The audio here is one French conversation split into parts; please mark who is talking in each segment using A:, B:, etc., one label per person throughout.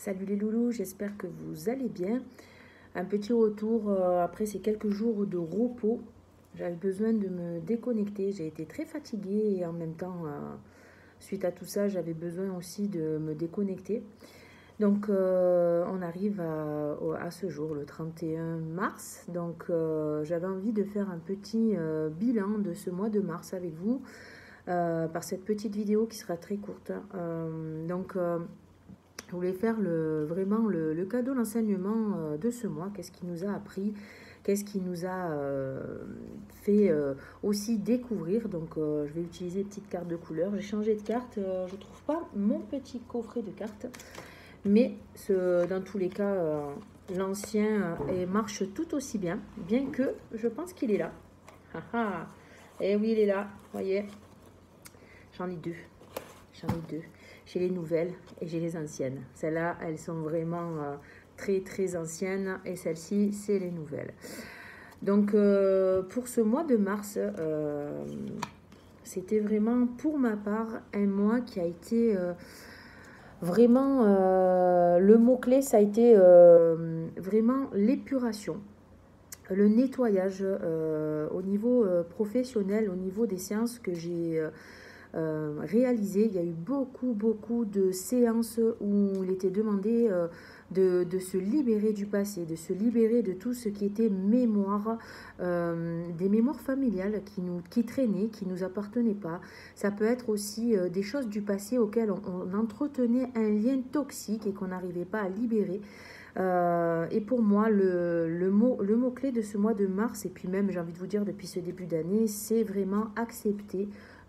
A: Salut les loulous, j'espère que vous allez bien. Un petit retour après ces quelques jours de repos. J'avais besoin de me déconnecter. J'ai été très fatiguée et en même temps, suite à tout ça, j'avais besoin aussi de me déconnecter. Donc, on arrive à ce jour, le 31 mars. Donc, j'avais envie de faire un petit bilan de ce mois de mars avec vous par cette petite vidéo qui sera très courte. Je voulais faire vraiment le cadeau, l'enseignement de ce mois. Qu'est-ce qui nous a appris? Qu'est-ce qui nous a fait aussi découvrir? Donc, je vais utiliser une petite carte de couleur. J'ai changé de carte. Je ne trouve pas mon petit coffret de cartes. Mais dans tous les cas, l'ancien marche tout aussi bien. Bien que je pense qu'il est là. Et oui, il est là. Voyez, j'en ai deux. J'en ai deux. J'ai les nouvelles et j'ai les anciennes. Celles-là, elles sont vraiment très très anciennes et celle-ci, c'est les nouvelles. Donc pour ce mois de mars, c'était vraiment pour ma part un mois qui a été vraiment, le mot-clé, ça a été vraiment l'épuration. Le nettoyage au niveau professionnel, au niveau des séances que j'ai réalisé. Il y a eu beaucoup de séances où il était demandé de se libérer du passé, de se libérer de tout ce qui était mémoire, des mémoires familiales qui traînaient, qui ne nous appartenaient pas. Ça peut être aussi des choses du passé auxquelles on entretenait un lien toxique et qu'on n'arrivait pas à libérer. Et pour moi, le mot-clé de ce mois de mars, et puis même j'ai envie de vous dire depuis ce début d'année, c'est vraiment accepter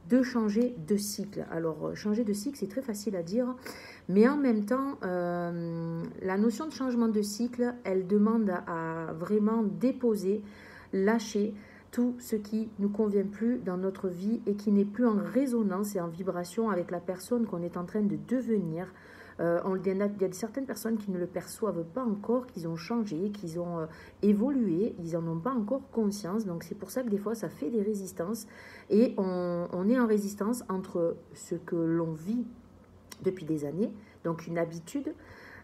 A: de changer de cycle. Alors, changer de cycle, c'est très facile à dire, mais en même temps, la notion de changement de cycle, elle demande à vraiment déposer, lâcher tout ce qui ne nous convient plus dans notre vie et qui n'est plus en résonance et en vibration avec la personne qu'on est en train de devenir. Il y a certaines personnes qui ne le perçoivent pas encore, qu'ils ont changé, qu'ils ont évolué, ils n'en ont pas encore conscience. Donc c'est pour ça que des fois ça fait des résistances et on est en résistance entre ce que l'on vit depuis des années, donc une habitude,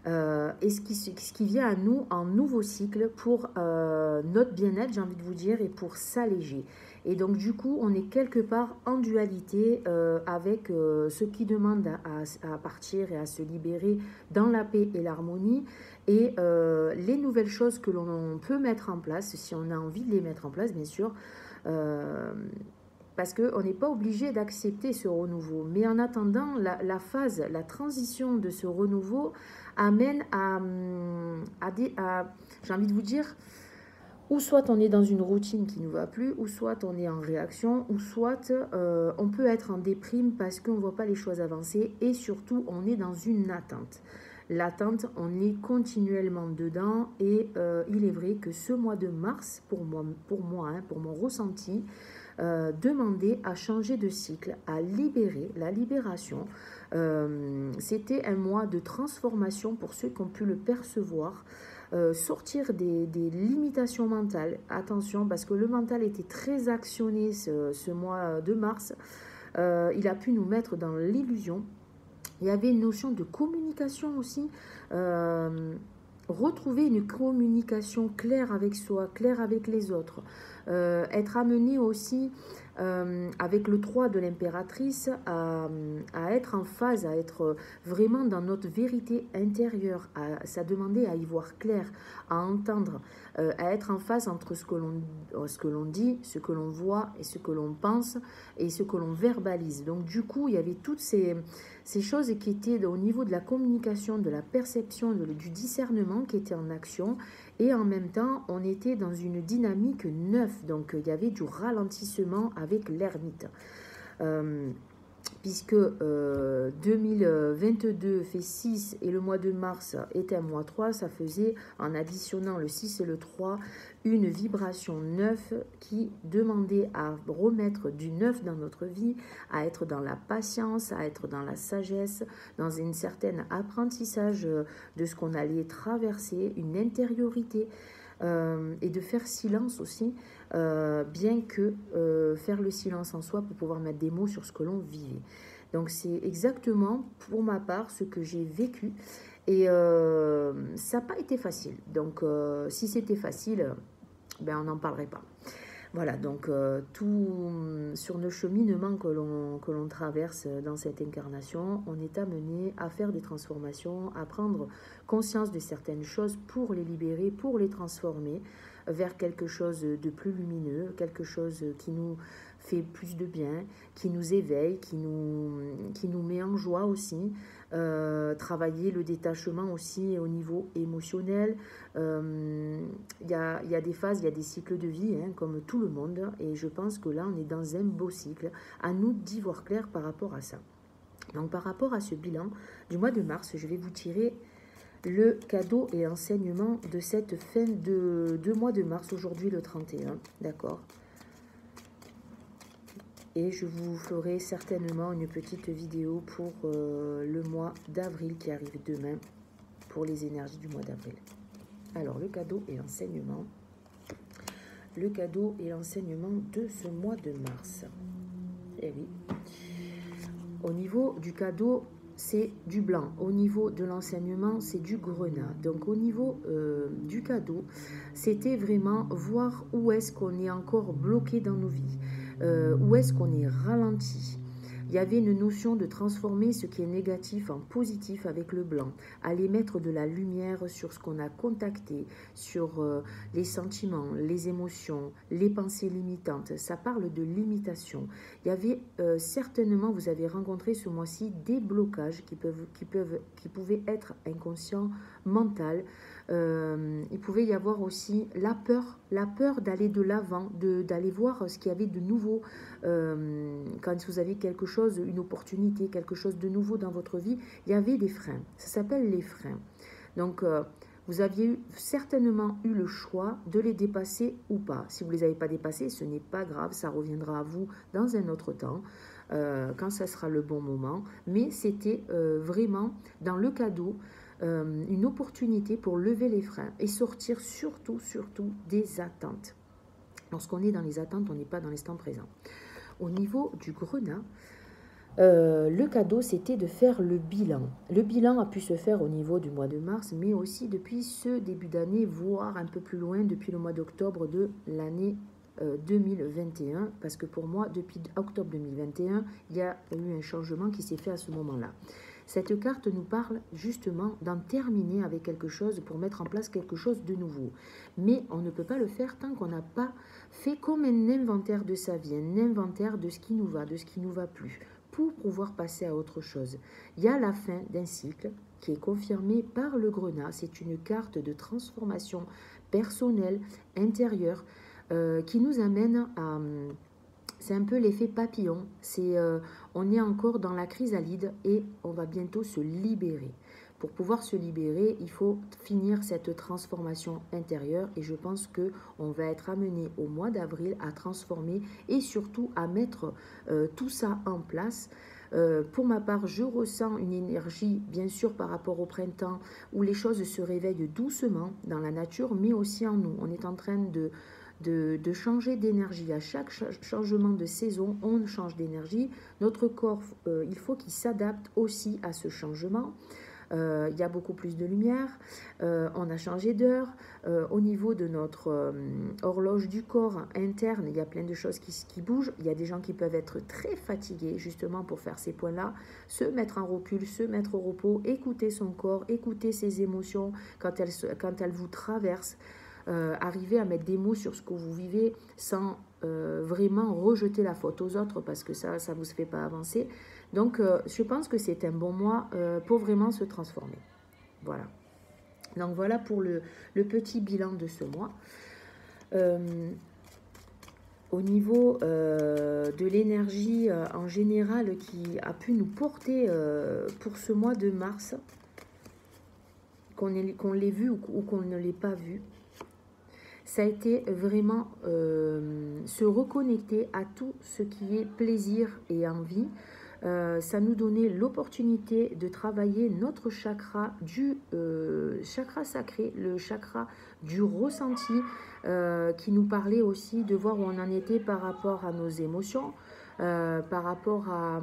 A: et ce qui vient à nous en nouveau cycle pour notre bien-être, j'ai envie de vous dire, et pour s'alléger. Et donc du coup, on est quelque part en dualité avec ce qui demande à partir et à se libérer dans la paix et l'harmonie, et les nouvelles choses que l'on peut mettre en place, si on a envie de les mettre en place, bien sûr, parce qu'on n'est pas obligé d'accepter ce renouveau. Mais en attendant, la phase, la transition de ce renouveau amène j'ai envie de vous dire, ou soit on est dans une routine qui ne nous va plus, ou soit on est en réaction, ou soit on peut être en déprime parce qu'on ne voit pas les choses avancer, et surtout on est dans une attente. L'attente, on est continuellement dedans, et il est vrai que ce mois de mars, pour moi pour mon ressenti, demandait à changer de cycle, à libérer, la libération. C'était un mois de transformation pour ceux qui ont pu le percevoir. Sortir des limitations mentales. Attention, parce que le mental était très actionné ce mois de mars. Il a pu nous mettre dans l'illusion. Il y avait une notion de communication aussi. Retrouver une communication claire avec soi, claire avec les autres. Être amené aussi avec le 3 de l'impératrice à être en phase, à être vraiment dans notre vérité intérieure. Ça demandait à y voir clair, à entendre, à être en phase entre ce que l'on dit, ce que l'on voit et ce que l'on pense et ce que l'on verbalise. Donc du coup, il y avait toutes ces choses qui étaient au niveau de la communication, de la perception, du discernement qui étaient en action. Et en même temps, on était dans une dynamique neuve. Donc, il y avait du ralentissement avec l'ermite. Puisque 2022 fait 6 et le mois de mars est un mois 3, ça faisait, en additionnant le 6 et le 3, une vibration 9 qui demandait à remettre du neuf dans notre vie, à être dans la patience, à être dans la sagesse, dans une certaine apprentissage de ce qu'on allait traverser, une intériorité. Et de faire silence aussi, bien que faire le silence en soi pour pouvoir mettre des mots sur ce que l'on vivait. Donc c'est exactement pour ma part ce que j'ai vécu et ça n'a pas été facile. Donc si c'était facile, ben, on n'en parlerait pas. Voilà, donc tout sur le cheminement que l'on traverse dans cette incarnation, on est amené à faire des transformations, à prendre conscience de certaines choses pour les libérer, pour les transformer vers quelque chose de plus lumineux, quelque chose qui nous fait plus de bien, qui nous éveille, qui nous met en joie aussi. Travailler le détachement aussi au niveau émotionnel. Il y a des phases, il y a des cycles de vie, hein, comme tout le monde. Et je pense que là, on est dans un beau cycle. À nous d'y voir clair par rapport à ça. Donc, par rapport à ce bilan du mois de mars, je vais vous tirer le cadeau et enseignement de cette fin de mois de mars, aujourd'hui le 31, d'accord? Et je vous ferai certainement une petite vidéo pour le mois d'avril qui arrive demain, pour les énergies du mois d'avril. Alors, le cadeau et l'enseignement. Le cadeau et l'enseignement de ce mois de mars. Eh oui. Au niveau du cadeau, c'est du blanc. Au niveau de l'enseignement, c'est du grenat. Donc, au niveau du cadeau, c'était vraiment voir où est-ce qu'on est encore bloqué dans nos vies. Où est-ce qu'on est ralenti. Il y avait une notion de transformer ce qui est négatif en positif avec le blanc, aller mettre de la lumière sur ce qu'on a contacté, sur les sentiments, les émotions, les pensées limitantes. Ça parle de limitation. Il y avait certainement, vous avez rencontré ce mois-ci des blocages qui pouvaient être inconscients, mentaux. Il pouvait y avoir aussi la peur d'aller de l'avant, d'aller voir ce qu'il y avait de nouveau. Quand vous avez quelque chose, une opportunité, quelque chose de nouveau dans votre vie, il y avait des freins. Ça s'appelle les freins. Donc, vous aviez certainement eu le choix de les dépasser ou pas. Si vous ne les avez pas dépassés, ce n'est pas grave, ça reviendra à vous dans un autre temps, quand ça sera le bon moment. Mais c'était vraiment dans le cadeau, une opportunité pour lever les freins et sortir surtout des attentes. Lorsqu'on est dans les attentes, on n'est pas dans l'instant présent. Au niveau du grenat, le cadeau, c'était de faire le bilan. Le bilan a pu se faire au niveau du mois de mars, mais aussi depuis ce début d'année, voire un peu plus loin, depuis le mois d'octobre de l'année 2021, parce que pour moi, depuis octobre 2021, il y a eu un changement qui s'est fait à ce moment-là. Cette carte nous parle justement d'en terminer avec quelque chose pour mettre en place quelque chose de nouveau. Mais on ne peut pas le faire tant qu'on n'a pas fait comme un inventaire de sa vie, un inventaire de ce qui nous va, de ce qui ne nous va plus, pour pouvoir passer à autre chose. Il y a la fin d'un cycle qui est confirmée par le grenat. C'est une carte de transformation personnelle, intérieure, qui nous amène à... C'est un peu l'effet papillon. On est encore dans la chrysalide et on va bientôt se libérer. Pour pouvoir se libérer, il faut finir cette transformation intérieure et je pense qu'on va être amené au mois d'avril à transformer et surtout à mettre tout ça en place. Pour ma part, je ressens une énergie, bien sûr, par rapport au printemps, où les choses se réveillent doucement dans la nature, mais aussi en nous. On est en train de changer d'énergie. À chaque changement de saison, on change d'énergie. Notre corps, il faut qu'il s'adapte aussi à ce changement. Il y a beaucoup plus de lumière, on a changé d'heure. Au niveau de notre horloge du corps interne, il y a plein de choses qui bougent. Il y a des gens qui peuvent être très fatigués justement pour faire ces points-là, se mettre en recul, se mettre au repos, écouter son corps, écouter ses émotions quand elles vous traversent. Arriver à mettre des mots sur ce que vous vivez sans vraiment rejeter la faute aux autres parce que ça ne vous fait pas avancer. Donc, je pense que c'est un bon mois pour vraiment se transformer. Voilà. Donc, voilà pour le petit bilan de ce mois. Au niveau de l'énergie en général qui a pu nous porter pour ce mois de mars, qu'on l'ait vu ou qu'on ne l'ait pas vu, ça a été vraiment se reconnecter à tout ce qui est plaisir et envie. Ça nous donnait l'opportunité de travailler notre chakra du chakra sacré, le chakra du ressenti, qui nous parlait aussi de voir où on en était par rapport à nos émotions, par rapport à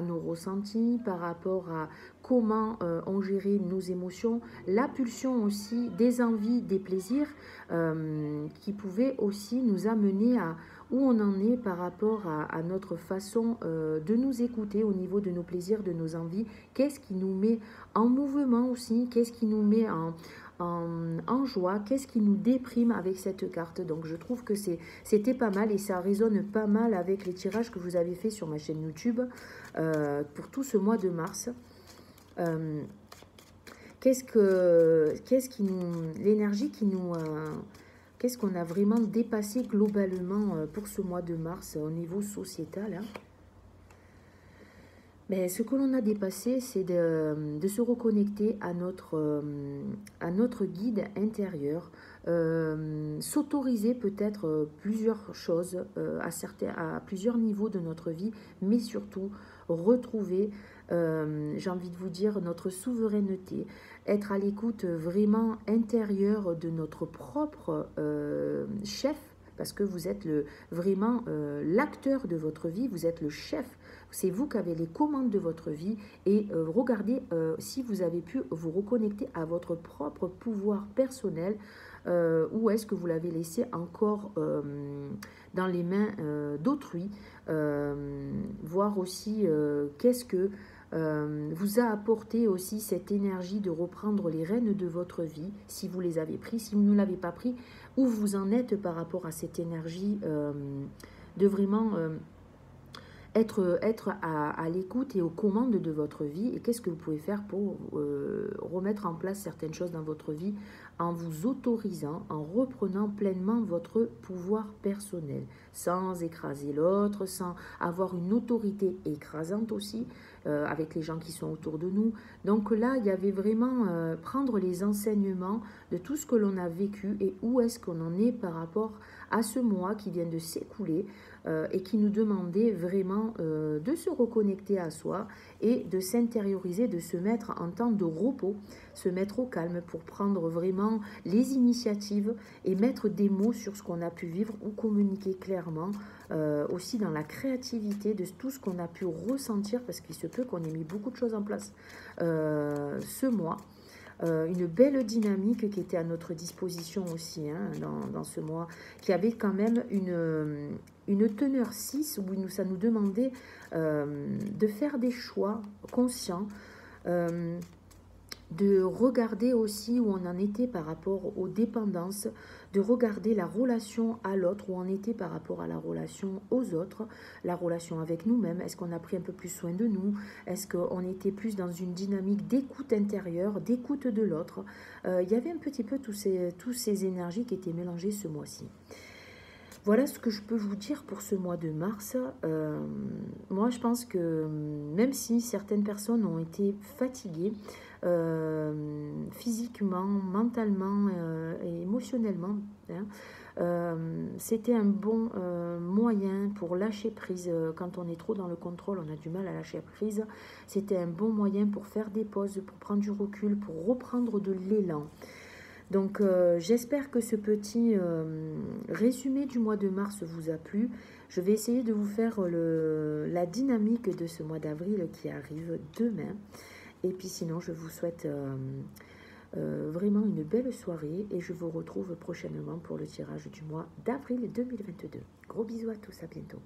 A: nos ressentis, par rapport à comment on gérait nos émotions, la pulsion aussi des envies, des plaisirs qui pouvaient aussi nous amener à où on en est par rapport à notre façon de nous écouter au niveau de nos plaisirs, de nos envies, qu'est-ce qui nous met en mouvement aussi, qu'est-ce qui nous met en joie, qu'est-ce qui nous déprime avec cette carte. Donc je trouve que c'était pas mal et ça résonne pas mal avec les tirages que vous avez fait sur ma chaîne YouTube pour tout ce mois de mars. L'énergie qui nous... qu'est-ce qu'on a vraiment dépassé globalement pour ce mois de mars au niveau sociétal, hein? Mais ce que l'on a dépassé, c'est de se reconnecter à notre guide intérieur, s'autoriser peut-être plusieurs choses à plusieurs niveaux de notre vie, mais surtout retrouver, j'ai envie de vous dire, notre souveraineté, être à l'écoute vraiment intérieure de notre propre chef, parce que vous êtes vraiment l'acteur de votre vie, vous êtes le chef, c'est vous qui avez les commandes de votre vie et regardez si vous avez pu vous reconnecter à votre propre pouvoir personnel ou est-ce que vous l'avez laissé encore dans les mains d'autrui, voir aussi qu'est-ce que vous a apporté aussi cette énergie de reprendre les rênes de votre vie, si vous les avez pris, si vous ne l'avez pas pris, où vous en êtes par rapport à cette énergie de vraiment être à l'écoute et aux commandes de votre vie et qu'est-ce que vous pouvez faire pour remettre en place certaines choses dans votre vie en vous autorisant, en reprenant pleinement votre pouvoir personnel, sans écraser l'autre, sans avoir une autorité écrasante aussi avec les gens qui sont autour de nous. Donc là, il y avait vraiment prendre les enseignements de tout ce que l'on a vécu et où est-ce qu'on en est par rapport à ce mois qui vient de s'écouler et qui nous demandait vraiment de se reconnecter à soi et de s'intérioriser, de se mettre en temps de repos, se mettre au calme pour prendre vraiment les initiatives et mettre des mots sur ce qu'on a pu vivre ou communiquer clairement, aussi dans la créativité de tout ce qu'on a pu ressentir, parce qu'il se peut qu'on ait mis beaucoup de choses en place ce mois. Une belle dynamique qui était à notre disposition aussi hein, dans ce mois, qui avait quand même une teneur 6 où ça nous demandait de faire des choix conscients, de regarder aussi où on en était par rapport aux dépendances, de regarder la relation à l'autre, où on était par rapport à la relation aux autres, la relation avec nous-mêmes, est-ce qu'on a pris un peu plus soin de nous, est-ce qu'on était plus dans une dynamique d'écoute intérieure, d'écoute de l'autre. Il y avait un petit peu tous ces énergies qui étaient mélangées ce mois-ci. Voilà ce que je peux vous dire pour ce mois de mars. Moi, je pense que même si certaines personnes ont été fatiguées, physiquement, mentalement et émotionnellement, hein, c'était un bon moyen pour lâcher prise. Quand on est trop dans le contrôle, on a du mal à lâcher prise. C'était un bon moyen pour faire des pauses, pour prendre du recul, pour reprendre de l'élan. Donc j'espère que ce petit résumé du mois de mars vous a plu. Je vais essayer de vous faire la dynamique de ce mois d'avril qui arrive demain. Et puis sinon, je vous souhaite vraiment une belle soirée et je vous retrouve prochainement pour le tirage du mois d'avril 2022. Gros bisous à tous, à bientôt.